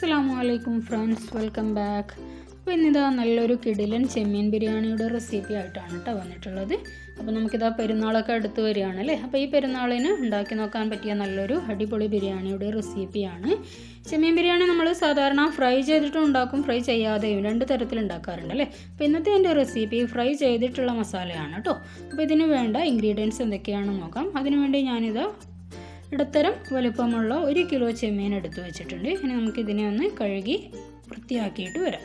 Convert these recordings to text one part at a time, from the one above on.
അസ്സലാമു friends, welcome back. അപ്പോൾ ഇന്നിതാ നല്ലൊരു കിടിലൻ ചെമ്മീൻ ബിരിയാണിയുടെ റെസിപ്പി ആയിട്ടാണ് കേട്ടോ വന്നിട്ടുള്ളത്. അപ്പോൾ നമുക്കിതാ പെരുന്നാളൊക്കെ അടുത്ത് വരികയാണല്ലേ. അപ്പോൾ ഈ പെരുന്നാളിന് ഉണ്ടാക്കി നോക്കാൻ പറ്റിയ നല്ലൊരു അടിപൊളി ബിരിയാണിയുടെ റെസിപ്പിയാണ്. ചെമ്മീൻ ബിരിയാണി നമ്മൾ സാധാരണ ഫ്രൈ ചെയ്തിട്ടും ഉണ്ടാക്കും, ഫ്രൈ ചെയ്യാതെയും രണ്ട് തരത്തിൽ ഉണ്ടാക്കാറുണ്ടല്ലേ. അപ്പോൾ ഇന്നത്തെ എൻ്റെ റെസിപ്പി ഫ്രൈ ചെയ്തിട്ടുള്ള മസാലയാണ് കേട്ടോ. അപ്പോൾ ഇതിന് വേണ്ട ഇൻഗ്രീഡിയൻസ് എന്തൊക്കെയാണെന്ന് നോക്കാം. അതിനുവേണ്ടി ഞാനിതാ ഇടത്തരം വലുപ്പമുള്ള 1 കിലോ ചെമ്മീൻ എടുത്തു വെച്ചിട്ടുണ്ട്. ഇനി നമുക്കിതിനെ ഒന്ന് കഴുകി വൃത്തിയാക്കിയിട്ട് വരാം.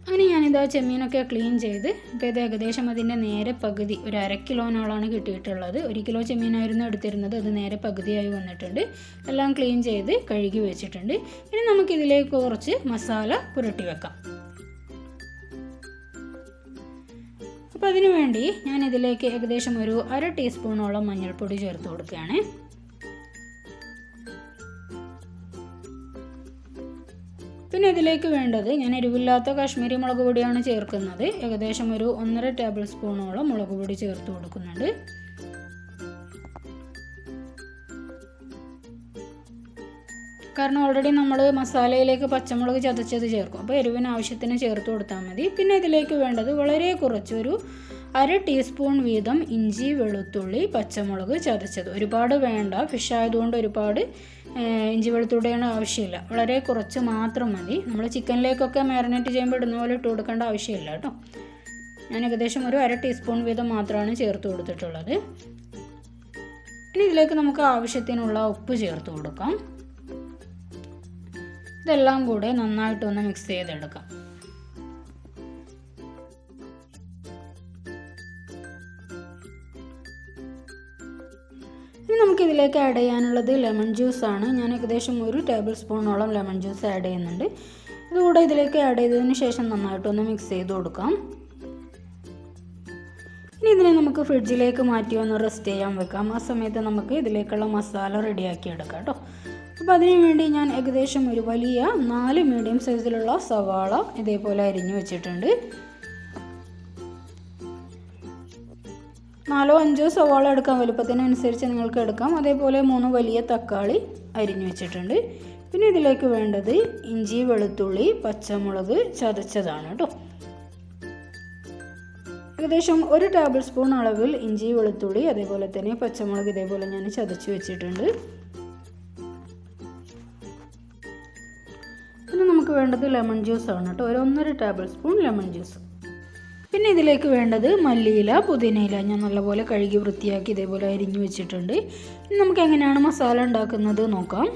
അങ്ങനെ ഞാനിതാ ചെമ്മീനൊക്കെ ക്ലീൻ ചെയ്ത് ഇപ്പോൾ ഇത് ഏകദേശം അതിൻ്റെ നേരെ പകുതി ഒരു 1/2 കിലോനോളാണ് കിട്ടിയിട്ടുള്ളത്. 1 കിലോ ചെമ്മീനായിരുന്നു എടുത്തിരുന്നത്, അത് നേരെ പകുതിയായി വന്നിട്ടുണ്ട്. എല്ലാം ക്ലീൻ ചെയ്ത് കഴുകി വെച്ചിട്ടുണ്ട്. ഇനി നമുക്കിതിലേക്ക് കുറച്ച് മസാല പുരട്ടി വെക്കാം. അപ്പോൾ അതിനു വേണ്ടി ഞാനിതിലേക്ക് ഏകദേശം ഒരു 1/2 ടീസ്പൂണോളം മഞ്ഞൾപ്പൊടി ചേർത്ത് കൊടുക്കുകയാണ്. പിന്നെ ഇതിലേക്ക് വേണ്ടത് ഞാൻ എരിവില്ലാത്ത കാശ്മീരി മുളക് പൊടിയാണ് ചേർക്കുന്നത്. ഏകദേശം ഒരു 1.5 ടേബിൾ സ്പൂണോളം മുളക് പൊടി ചേർത്ത് കൊടുക്കുന്നുണ്ട്. കാരണം ഓൾറെഡി നമ്മൾ മസാലയിലേക്ക് പച്ചമുളക് ചതച്ചത് ചേർക്കും, അപ്പോൾ എരിവിന് ആവശ്യത്തിന് ചേർത്ത് കൊടുത്താൽ മതി. പിന്നെ ഇതിലേക്ക് വേണ്ടത് വളരെ കുറച്ച് ഒരു 1/2 ടീസ്പൂൺ വീതം ഇഞ്ചി, വെളുത്തുള്ളി, പച്ചമുളക് ചതച്ചത്. ഒരുപാട് വേണ്ട, ഫിഷ് ആയതുകൊണ്ട് ഒരുപാട് ഇഞ്ചി വെളുത്തുള്ളിയുടെ ആവശ്യമില്ല, വളരെ കുറച്ച് മാത്രം മതി. നമ്മൾ ചിക്കനിലേക്കൊക്കെ മാരിനേറ്റ് ചെയ്യുമ്പോൾ ഇടുന്ന പോലെ ഇട്ട് കൊടുക്കേണ്ട ആവശ്യമില്ല കേട്ടോ. ഞാൻ ഏകദേശം ഒരു 1/2 ടീസ്പൂൺ വീതം മാത്രമാണ് ചേർത്ത് കൊടുത്തിട്ടുള്ളത്. ഇനി ഇതിലേക്ക് നമുക്ക് ആവശ്യത്തിനുള്ള ഉപ്പ് ചേർത്ത് കൊടുക്കാം. ഇതെല്ലാം കൂടെ നന്നായിട്ടൊന്ന് മിക്സ് ചെയ്തെടുക്കാം. ഇനി നമുക്കിതിലേക്ക് ആഡ് ചെയ്യാനുള്ളത് ലെമൺ ജ്യൂസാണ്. ഞാൻ ഏകദേശം 1 ടേബിൾ സ്പൂണോളം ലെമൺ ജ്യൂസ് ആഡ് ചെയ്യുന്നുണ്ട്. ഇതുകൂടെ ഇതിലേക്ക് ആഡ് ചെയ്തതിന് ശേഷം നന്നായിട്ടൊന്ന് മിക്സ് ചെയ്ത് കൊടുക്കാം. ഇനി ഇതിനെ നമുക്ക് ഫ്രിഡ്ജിലേക്ക് മാറ്റി ഒന്ന് റെസ്റ്റ് ചെയ്യാൻ വെക്കാം. ആ സമയത്ത് നമുക്ക് ഇതിലേക്കുള്ള മസാല റെഡിയാക്കി എടുക്കാം കേട്ടോ. അപ്പോൾ അതിനു വേണ്ടി ഞാൻ ഏകദേശം ഒരു വലിയ 4 മീഡിയം സൈസിലുള്ള സവാള ഇതേപോലെ അരിഞ്ഞു വെച്ചിട്ടുണ്ട്. 4-5 സവാള എടുക്കാം, വലുപ്പത്തിനനുസരിച്ച് നിങ്ങൾക്ക് എടുക്കാം. അതേപോലെ 3 വലിയ തക്കാളി അരിഞ്ഞു വെച്ചിട്ടുണ്ട്. പിന്നെ ഇതിലേക്ക് വേണ്ടത് ഇഞ്ചി, വെളുത്തുള്ളി, പച്ചമുളക് ചതച്ചതാണ് കേട്ടോ. ഏകദേശം 1 ടേബിൾ സ്പൂൺ അളവിൽ ഇഞ്ചി, വെളുത്തുള്ളി, അതേപോലെ തന്നെ പച്ചമുളക് ഇതേപോലെ ഞാൻ ചതച്ച് വെച്ചിട്ടുണ്ട്. പിന്നെ നമുക്ക് വേണ്ടത് ലെമൺ ജ്യൂസാണ് കേട്ടോ, ഒരു 1.5 ടേബിൾ സ്പൂൺ ലെമൺ ജ്യൂസ്. പിന്നെ ഇതിലേക്ക് വേണ്ടത് മല്ലിയില, പുതിനയില ഞാൻ നല്ലപോലെ കഴുകി വൃത്തിയാക്കി ഇതേപോലെ അരിഞ്ഞു വെച്ചിട്ടുണ്ട്. ഇനി നമുക്ക് എങ്ങനെയാണ് മസാല ഉണ്ടാക്കുന്നത് നോക്കാം.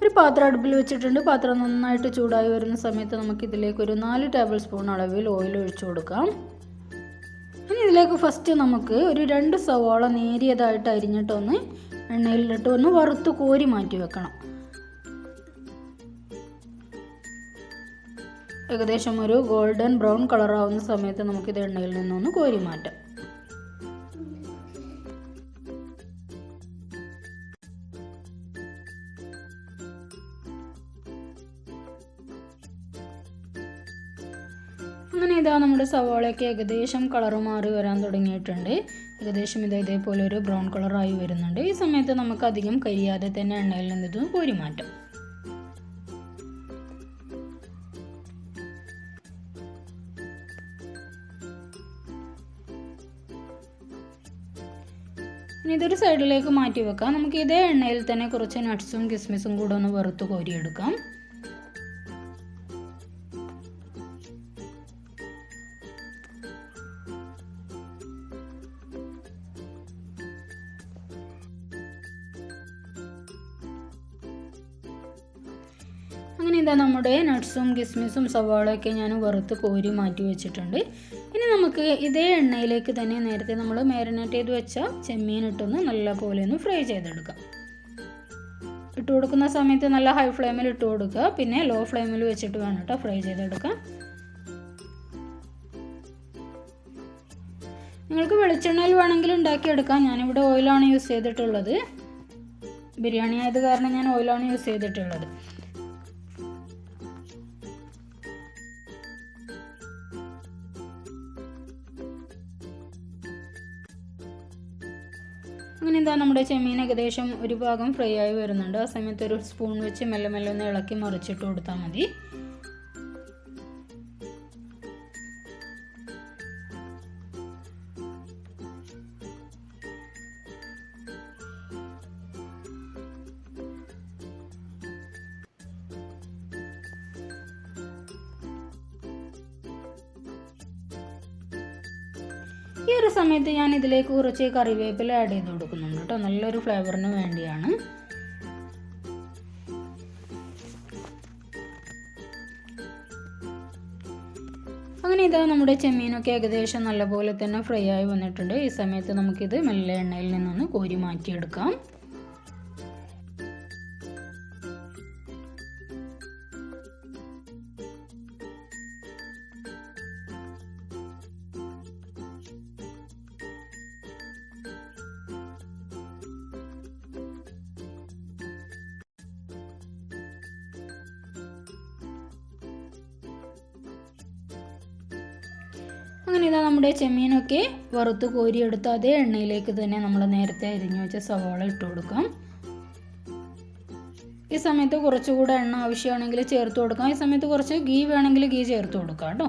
ഒരു പാത്രം അടുപ്പിൽ വെച്ചിട്ടുണ്ട്. പാത്രം നന്നായിട്ട് ചൂടായി വരുന്ന സമയത്ത് നമുക്കിതിലേക്ക് ഒരു 4 ടേബിൾ സ്പൂൺ അളവിൽ ഓയിൽ ഒഴിച്ചു കൊടുക്കാം. ഇനി ഇതിലേക്ക് ഫസ്റ്റ് നമുക്ക് ഒരു 2 സവാള നേരിയതായിട്ട് അരിഞ്ഞിട്ടൊന്ന് എണ്ണയിലിട്ട് ഒന്ന് വറുത്ത് കോരി മാറ്റി വെക്കണം. ഏകദേശം ഒരു ഗോൾഡൻ ബ്രൗൺ കളർ ആവുന്ന സമയത്ത് നമുക്കിത് എണ്ണയിൽ നിന്നൊന്ന് കോരി മാറ്റാം. അങ്ങനെ ഇതാ നമ്മുടെ സവാളയൊക്കെ ഏകദേശം കളർ മാറി വരാൻ തുടങ്ങിയിട്ടുണ്ട്. ഏകദേശം ഇതേപോലെ ഒരു ബ്രൗൺ കളറായി വരുന്നുണ്ട്. ഈ സമയത്ത് നമുക്ക് അധികം കരിയാതെ തന്നെ എണ്ണയിൽ നിന്നിത് കോരി മാറ്റാം. ഇനി ഇതൊരു സൈഡിലേക്ക് മാറ്റി വെക്കാം. നമുക്ക് ഇതേ എണ്ണയിൽ തന്നെ കുറച്ച് നട്ട്സും കിസ്മിസും കൂടെ ഒന്ന് വറുത്ത് കോരിയെടുക്കാം. അങ്ങനെ ഇതാ നമ്മുടെ നട്ട്സും കിസ്മിസും സവാളയൊക്കെ ഞാൻ വറുത്ത് കോരി മാറ്റി വെച്ചിട്ടുണ്ട്. ഇനി നമുക്ക് ഇതേ എണ്ണയിലേക്ക് തന്നെ നേരത്തെ നമ്മൾ മാരിനേറ്റ് ചെയ്ത് വെച്ച ചെമ്മീൻ ഇട്ടൊന്ന് നല്ല പോലെ ഒന്ന് ഫ്രൈ ചെയ്തെടുക്കാം. ഇട്ട് കൊടുക്കുന്ന സമയത്ത് നല്ല ഹൈ ഫ്ലെയിമിൽ ഇട്ട് കൊടുക്കുക, പിന്നെ ലോ ഫ്ലെയിമിൽ വെച്ചിട്ട് വേണം കേട്ടോ ഫ്രൈ ചെയ്തെടുക്കാം. നിങ്ങൾക്ക് വെളിച്ചെണ്ണയിൽ വേണമെങ്കിൽ ഉണ്ടാക്കിയെടുക്കാം. ഞാനിവിടെ ഓയിലാണ് യൂസ് ചെയ്തിട്ടുള്ളത്. ബിരിയാണി ആയത് കാരണം ഞാൻ ഓയിലാണ് യൂസ് ചെയ്തിട്ടുള്ളത്. അങ്ങനെ ഇതാ നമ്മുടെ ചെമ്മീൻ ഏകദേശം ഒരു ഭാഗം ഫ്രൈ ആയി വരുന്നുണ്ട്. ആ സമയത്ത് ഒരു സ്പൂൺ വെച്ച് മെല്ലെ മെല്ലെ ഒന്ന് ഇളക്കി മറിച്ചിട്ട് കൊടുത്താൽ മതി. ഈ ഒരു സമയത്ത് ഞാൻ ഇതിലേക്ക് കുറച്ച് കറിവേപ്പില ആഡ് ചെയ്ത് കൊടുക്കുന്നുണ്ട് കേട്ടോ, നല്ലൊരു ഫ്ലേവറിന് വേണ്ടിയാണ്. അങ്ങനെ ഇതാ നമ്മുടെ ചെമ്മീനൊക്കെ ഏകദേശം നല്ലപോലെ തന്നെ ഫ്രൈ ആയി വന്നിട്ടുണ്ട്. ഈ സമയത്ത് നമുക്കിത് മെല്ലെ എണ്ണയിൽ നിന്നൊന്ന് കോരി മാറ്റിയെടുക്കാം. അങ്ങനെ ഇതാ നമ്മുടെ ചെമ്മീനൊക്കെ വറുത്ത് കോരിയെടുത്ത് അതേ എണ്ണയിലേക്ക് തന്നെ നമ്മൾ നേരത്തെ അരിഞ്ഞു വെച്ച സവാള ഇട്ട് കൊടുക്കാം. ഈ സമയത്ത് കുറച്ചുകൂടെ എണ്ണ ആവശ്യമാണെങ്കിൽ ചേർത്ത് കൊടുക്കാം. ഈ സമയത്ത് കുറച്ച് ഗീ വേണമെങ്കിൽ ഗീ ചേർത്ത് കൊടുക്കാം കേട്ടോ.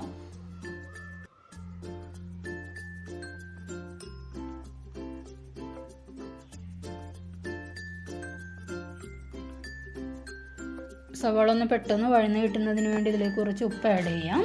സവാള ഒന്ന് പെട്ടെന്ന് വഴന്ന് കിട്ടുന്നതിന് വേണ്ടി ഇതിലേക്ക് കുറച്ച് ഉപ്പ് ആഡ് ചെയ്യാം.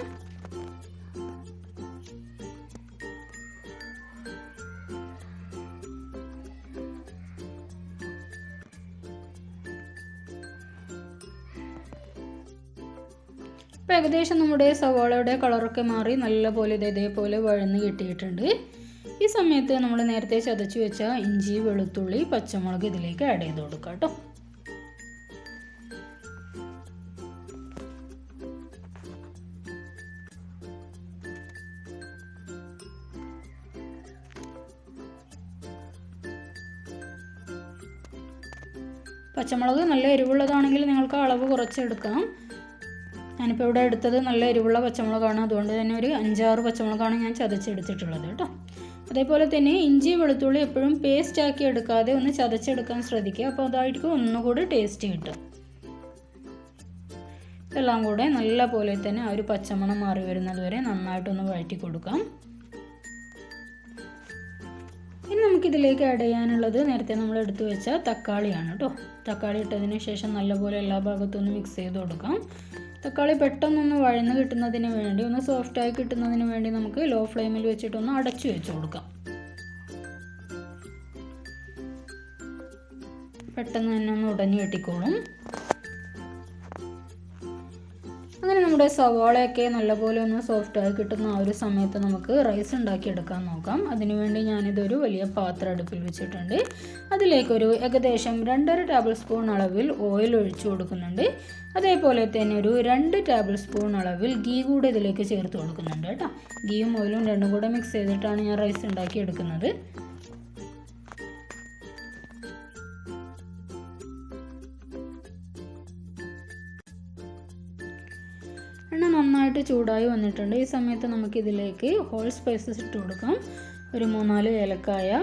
അപ്പോൾ ഏകദേശം നമ്മുടെ സവാളയുടെ കളറൊക്കെ മാറി നല്ലപോലെ ഇതേപോലെ വഴന്ന് കിട്ടിയിട്ടുണ്ട്. ഈ സമയത്ത് നമ്മൾ നേരത്തെ ചതച്ച് വെച്ച ഇഞ്ചി, വെളുത്തുള്ളി, പച്ചമുളക് ഇതിലേക്ക് ആഡ് ചെയ്ത് കൊടുക്കാം കേട്ടോ. പച്ചമുളക് നല്ല എരിവുള്ളതാണെങ്കിൽ നിങ്ങൾക്ക് അളവ് കുറച്ചെടുക്കാം. ഞാനിപ്പോൾ ഇവിടെ എടുത്തത് നല്ല എരിവുള്ള പച്ചമുളകാണ്, അതുകൊണ്ട് തന്നെ ഒരു 5-6 പച്ചമുളകാണ് ഞാൻ ചതച്ചെടുത്തിട്ടുള്ളത് കേട്ടോ. അതേപോലെ തന്നെ ഇഞ്ചി വെളുത്തുള്ളി എപ്പോഴും പേസ്റ്റ് ആക്കി എടുക്കാതെ ഒന്ന് ചതച്ചെടുക്കാൻ ശ്രദ്ധിക്കുക, അപ്പോൾ അതായിരിക്കും ഒന്നുകൂടി ടേസ്റ്റ് കിട്ടും. ഇതെല്ലാം കൂടെ നല്ല പോലെ തന്നെ ആ ഒരു പച്ചമണം മാറി വരുന്നത് വരെ നന്നായിട്ടൊന്ന് വഴറ്റി കൊടുക്കാം. ഇനി നമുക്കിതിലേക്ക് ആഡ് ചെയ്യാനുള്ളത് നേരത്തെ നമ്മൾ എടുത്തു വെച്ച തക്കാളിയാണ് കേട്ടോ. തക്കാളി ഇട്ടതിന് ശേഷം നല്ലപോലെ എല്ലാ ഭാഗത്തും ഒന്ന് മിക്സ് ചെയ്ത് കൊടുക്കാം. തക്കാളി പെട്ടെന്നൊന്ന് വഴന്ന് കിട്ടുന്നതിന് വേണ്ടി, ഒന്ന് സോഫ്റ്റായി കിട്ടുന്നതിന് വേണ്ടി നമുക്ക് ലോ ഫ്ലെയിമിൽ വെച്ചിട്ടൊന്ന് അടച്ചു വെച്ച് കൊടുക്കാം. പെട്ടെന്ന് തന്നെ ഒന്ന് ഉടഞ്ഞു കിട്ടിക്കോളും. അങ്ങനെ നമ്മുടെ സവാളയൊക്കെ നല്ലപോലെ ഒന്ന് സോഫ്റ്റായി കിട്ടുന്ന ആ ഒരു സമയത്ത് നമുക്ക് റൈസ് ഉണ്ടാക്കിയെടുക്കാൻ നോക്കാം. അതിനുവേണ്ടി ഞാനിതൊരു വലിയ പാത്രം അടുപ്പിൽ വെച്ചിട്ടുണ്ട്. അതിലേക്കൊരു ഏകദേശം 2.5 ടേബിൾ സ്പൂൺ അളവിൽ ഓയിൽ ഒഴിച്ചു കൊടുക്കുന്നുണ്ട്. അതേപോലെ തന്നെ ഒരു 2 ടേബിൾ സ്പൂൺ അളവിൽ ഗീ കൂടെ ഇതിലേക്ക് ചേർത്ത് കൊടുക്കുന്നുണ്ട് കേട്ടോ. ഗീയും ഓയിലും രണ്ടും കൂടെ മിക്സ് ചെയ്തിട്ടാണ് ഞാൻ റൈസ് ഉണ്ടാക്കിയെടുക്കുന്നത്. എണ്ണ നന്നായിട്ട് ചൂടായി വന്നിട്ടുണ്ട്. ഈ സമയത്ത് നമുക്കിതിലേക്ക് ഹോൾ സ്പൈസസ് ഇട്ട് കൊടുക്കാം. ഒരു 3-4 ഏലക്കായ,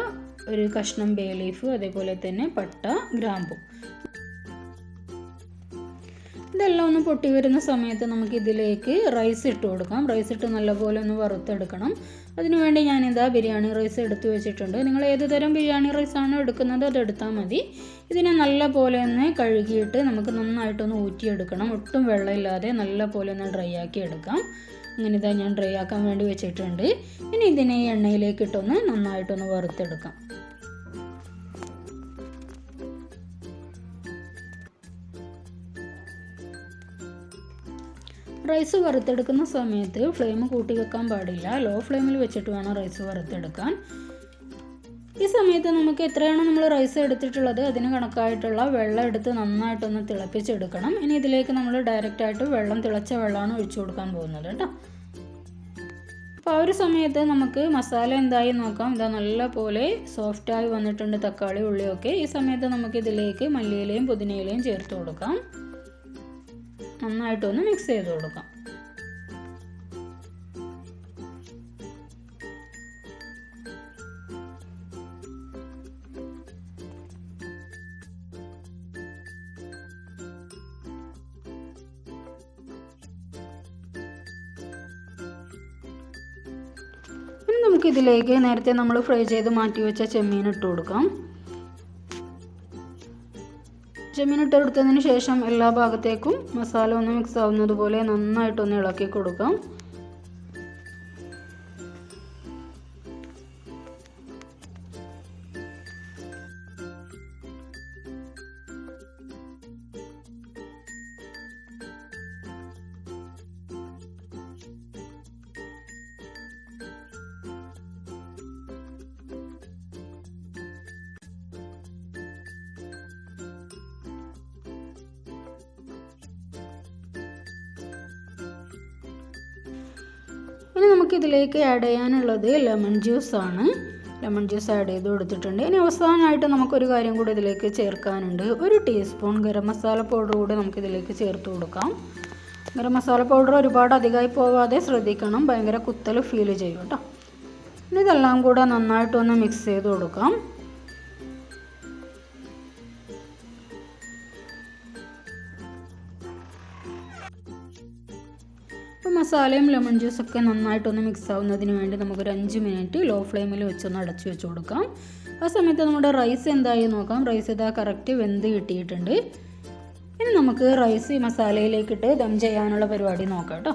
ഒരു കഷ്ണം ബേ ലീഫ്, അതേപോലെ തന്നെ പട്ട, ഗ്രാമ്പു. ഇതെല്ലാം ഒന്ന് പൊട്ടി വരുന്ന സമയത്ത് നമുക്കിതിലേക്ക് റൈസ് ഇട്ട് കൊടുക്കാം. റൈസ് ഇട്ട് നല്ലപോലെ ഒന്ന് വറുത്തെടുക്കണം. അതിനുവേണ്ടി ഞാനിതാ ബിരിയാണി റൈസ് എടുത്ത് വെച്ചിട്ടുണ്ട്. നിങ്ങൾ ഏത് തരം ബിരിയാണി റൈസാണോ എടുക്കുന്നത് അത് എടുത്താൽ മതി. ഇതിനെ നല്ല പോലെ ഒന്ന് കഴുകിയിട്ട് നമുക്ക് നന്നായിട്ടൊന്ന് ഊറ്റിയെടുക്കണം. ഒട്ടും വെള്ളമില്ലാതെ നല്ല പോലെ ഒന്ന് ഡ്രൈ ആക്കി എടുക്കാം. അങ്ങനെ ഇതാ ഞാൻ ഡ്രൈ ആക്കാൻ വേണ്ടി വെച്ചിട്ടുണ്ട്. ഇനി ഇതിനെ ഈ എണ്ണയിലേക്ക് ഇട്ടൊന്ന് നന്നായിട്ടൊന്ന് വറുത്തെടുക്കാം. റൈസ് വറുത്തെടുക്കുന്ന സമയത്ത് ഫ്ലെയിം കൂട്ടി വെക്കാൻ പാടില്ല. ലോ ഫ്ലെയിമിൽ വെച്ചിട്ട് വേണം റൈസ് വറുത്തെടുക്കാൻ. ഈ സമയത്ത് നമുക്ക് എത്രയാണോ നമ്മൾ റൈസ് എടുത്തിട്ടുള്ളത് അതിന് കണക്കായിട്ടുള്ള വെള്ളം എടുത്ത് നന്നായിട്ടൊന്ന് തിളപ്പിച്ചെടുക്കണം. ഇനി ഇതിലേക്ക് നമ്മൾ ഡയറക്റ്റായിട്ട് തിളച്ച വെള്ളമാണ് ഒഴിച്ചു കൊടുക്കാൻ പോകുന്നത് കേട്ടോ. അപ്പോൾ ആ ഒരു സമയത്ത് നമുക്ക് മസാല എന്തായി നോക്കാം. ഇതാ നല്ല പോലെ സോഫ്റ്റായി വന്നിട്ടുണ്ട് തക്കാളി, ഉള്ളിയൊക്കെ. ഈ സമയത്ത് നമുക്കിതിലേക്ക് മല്ലിയിലയും പുതിനയിലയും ചേർത്ത് കൊടുക്കാം. നന്നായിട്ടൊന്ന് മിക്സ് ചെയ്ത് കൊടുക്കാം. നമുക്കിതിലേക്ക് നേരത്തെ നമ്മൾ ഫ്രൈ ചെയ്ത് മാറ്റി വെച്ച ചെമ്മീൻ ഇട്ട് കൊടുക്കാം. ചെമ്മീൻ ഇട്ട് കൊടുത്തതിന് ശേഷം എല്ലാ ഭാഗത്തേക്കും മസാല ഒന്ന് മിക്സ് ആവുന്നത് പോലെ നന്നായിട്ടൊന്ന് ഇളക്കി കൊടുക്കാം. ഇനി നമുക്കിതിലേക്ക് ആഡ് ചെയ്യാനുള്ളത് ലെമൺ ജ്യൂസാണ്. ലെമൺ ജ്യൂസ് ആഡ് ചെയ്ത് കൊടുത്തിട്ടുണ്ട്. ഇനി അവസാനമായിട്ട് നമുക്കൊരു കാര്യം കൂടി ഇതിലേക്ക് ചേർക്കാനുണ്ട്. 1 ടീസ്പൂൺ ഗരം മസാല പൗഡർ കൂടി നമുക്കിതിലേക്ക് ചേർത്ത് കൊടുക്കാം. ഗരം മസാല പൗഡർ ഒരുപാട് അധികമായി പോവാതെ ശ്രദ്ധിക്കണം, ഭയങ്കര കുത്തൽ ഫീൽ ചെയ്യും കേട്ടോ. ഇനി ഇതെല്ലാം കൂടെ നന്നായിട്ടൊന്ന് മിക്സ് ചെയ്ത് കൊടുക്കാം. അപ്പോൾ മസാലയും ലെമൺ ജ്യൂസൊക്കെ നന്നായിട്ടൊന്ന് മിക്സ് ആവുന്നതിന് വേണ്ടി നമുക്കൊരു 5 മിനിറ്റ് ലോ ഫ്ലെയിമിൽ വെച്ചൊന്ന് അടച്ചു വെച്ച് കൊടുക്കാം. ആ സമയത്ത് നമ്മുടെ റൈസ് എന്തായി നോക്കാം. റൈസ് ഇതാ കറക്റ്റ് വെന്ത് കിട്ടിയിട്ടുണ്ട്. ഇനി നമുക്ക് റൈസ് ഈ മസാലയിലേക്കിട്ട് ദം ചെയ്യാനുള്ള പരിപാടി നോക്കാം കേട്ടോ.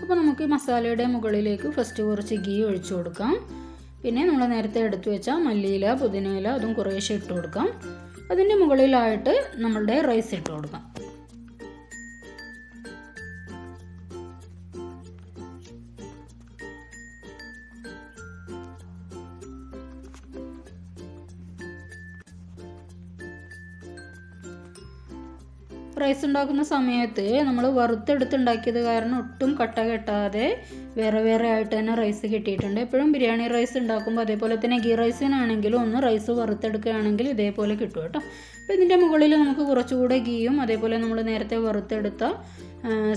അപ്പോൾ നമുക്ക് ഈ മസാലയുടെ മുകളിലേക്ക് ഫസ്റ്റ് കുറച്ച് ഗീ ഒഴിച്ചു കൊടുക്കാം. പിന്നെ നമ്മൾ നേരത്തെ എടുത്തു വെച്ച മല്ലിയില, പുതിനയില അതും കുറേശ്ശെ ഇട്ട് കൊടുക്കാം. അതിൻ്റെ മുകളിലായിട്ട് നമ്മളുടെ റൈസ് ഇട്ട് കൊടുക്കാം. റൈസ് ഉണ്ടാക്കുന്ന സമയത്ത് നമ്മൾ വറുത്തെടുത്തുണ്ടാക്കിയത് കാരണം ഒട്ടും കട്ട കെട്ടാതെ വേറെ വേറെ ആയിട്ട് തന്നെ റൈസ് കിട്ടിയിട്ടുണ്ട്. എപ്പോഴും ബിരിയാണി റൈസ് ഉണ്ടാക്കുമ്പോൾ അതേപോലെ തന്നെ ഗീ റൈസിനാണെങ്കിലും ഒന്ന് റൈസ് വറുത്തെടുക്കുകയാണെങ്കിൽ ഇതേപോലെ കിട്ടും കേട്ടോ. അപ്പോൾ ഇതിൻ്റെ മുകളിൽ നമുക്ക് കുറച്ചുകൂടെ ഗീയും അതേപോലെ നമ്മൾ നേരത്തെ വറുത്തെടുത്ത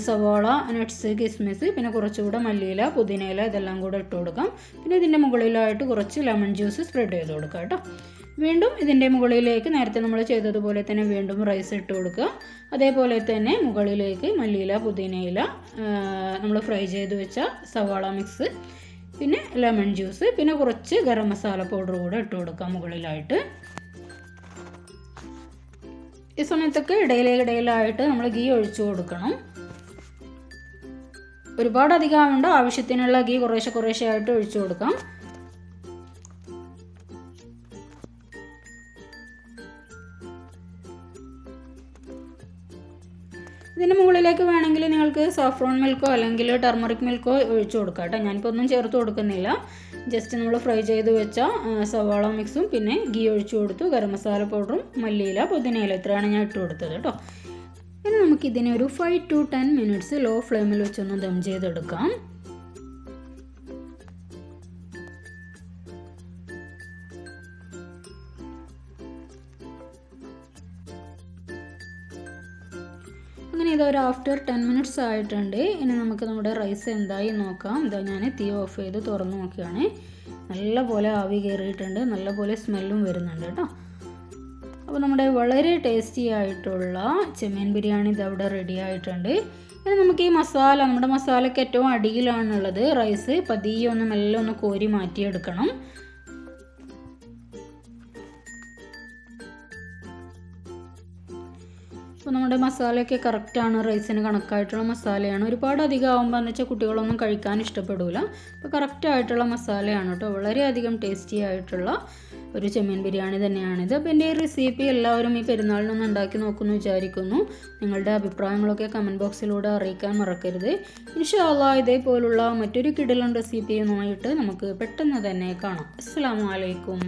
സവാള, നട്ട്സ്, കിസ്മിസ്, പിന്നെ കുറച്ചുകൂടെ മല്ലിയില, പുതിനയില ഇതെല്ലാം കൂടെ ഇട്ട് കൊടുക്കാം. പിന്നെ ഇതിൻ്റെ മുകളിലായിട്ട് കുറച്ച് ലെമൺ ജ്യൂസ് സ്പ്രെഡ് ചെയ്ത് കൊടുക്കാം കേട്ടോ. വീണ്ടും ഇതിൻ്റെ മുകളിലേക്ക് നേരത്തെ നമ്മൾ ചെയ്തതുപോലെ തന്നെ വീണ്ടും റൈസ് ഇട്ട് കൊടുക്കുക. അതേപോലെ തന്നെ മുകളിലേക്ക് മല്ലിയില, പുതിനയില, നമ്മൾ ഫ്രൈ ചെയ്ത് വെച്ച സവാള മിക്സ്, പിന്നെ ലെമൺ ജ്യൂസ്, പിന്നെ കുറച്ച് ഗരം മസാല പൗഡർ കൂടെ ഇട്ട് കൊടുക്കാം മുകളിലായിട്ട്. ഈ സമയത്തൊക്കെ ഇടയിലായിട്ട് നമ്മൾ ഗീ ഒഴിച്ചു കൊടുക്കണം. ഒരുപാട് അധികം ആവേണ്ട, ആവശ്യത്തിനുള്ള ഗീ കുറേശ്ശെ ആയിട്ട് ഒഴിച്ചു കൊടുക്കാം. ഇതിൻ്റെ മുകളിലേക്ക് വേണമെങ്കിൽ നിങ്ങൾക്ക് സാഫ്രോൺ മിൽക്കോ അല്ലെങ്കിൽ ടർമറിക് മിൽക്കോ ഒഴിച്ചു കൊടുക്കാം കേട്ടോ. ഞാനിപ്പോൾ ഒന്നും ചേർത്ത് കൊടുക്കുന്നില്ല. ജസ്റ്റ് നമ്മൾ ഫ്രൈ ചെയ്ത് വെച്ച സവാള മിക്സും പിന്നെ ഗീ ഒഴിച്ചു കൊടുത്തു, ഗരം മസാല പൗഡറും മല്ലിയില, പുതിനയില ഇത്രയാണ് ഞാൻ ഇട്ട് കൊടുത്തത് കേട്ടോ. ഇനി നമുക്കിതിനെ ഒരു 5 to 10 മിനിറ്റ്സ് ലോ ഫ്ലെയിമിൽ വെച്ചൊന്ന് ദം ചെയ്തെടുക്കാം. അങ്ങനെ ഇതൊരു ആഫ്റ്റർ 10 മിനിറ്റ്സ് ആയിട്ടുണ്ട്. ഇനി നമുക്ക് നമ്മുടെ റൈസ് എന്തായി നോക്കാം. ഇതാ ഞാൻ തീ ഓഫ് ചെയ്ത് തുറന്ന് നോക്കുകയാണ്. നല്ലപോലെ ആവി കയറിയിട്ടുണ്ട്, നല്ലപോലെ സ്മെല്ലും വരുന്നുണ്ട് കേട്ടോ. അപ്പോൾ നമ്മുടെ വളരെ ടേസ്റ്റി ആയിട്ടുള്ള ചെമ്മീൻ ബിരിയാണി ഇതവിടെ റെഡി ആയിട്ടുണ്ട്. ഇനി നമുക്ക് ഈ നമ്മുടെ മസാലയ്ക്ക് ഏറ്റവും അടിയിലാണുള്ളത് റൈസ്. പതിയെ ഒന്ന് മെല്ലെ ഒന്ന് കോരി മാറ്റിയെടുക്കണം. അപ്പോൾ നമ്മുടെ മസാലയൊക്കെ കറക്റ്റാണ്, റൈസിന് കണക്കായിട്ടുള്ള മസാലയാണ്. ഒരുപാട് അധികം ആകുമ്പോൾ എന്ന് വെച്ചാൽ കുട്ടികളൊന്നും കഴിക്കാൻ ഇഷ്ടപ്പെടില്ല. അപ്പോൾ കറക്റ്റായിട്ടുള്ള മസാലയാണ് കേട്ടോ. വളരെയധികം ടേസ്റ്റി ആയിട്ടുള്ള ഒരു ചെമ്മീൻ ബിരിയാണി തന്നെയാണിത്. അപ്പോൾ എൻ്റെ ഈ റെസിപ്പി എല്ലാവരും ഈ പെരുന്നാളിനൊന്ന് ഉണ്ടാക്കി നോക്കുമെന്ന് വിചാരിക്കുന്നു. നിങ്ങളുടെ അഭിപ്രായങ്ങളൊക്കെ കമൻറ്റ് ബോക്സിലൂടെ അറിയിക്കാൻ മറക്കരുത്. ഇൻഷാ അല്ലാഹ് ഇതേപോലുള്ള മറ്റൊരു കിടിലൻ റെസിപ്പിയുമായിട്ട് നമുക്ക് പെട്ടെന്ന് തന്നെ കാണാം. അസ്സലാമു അലൈക്കും.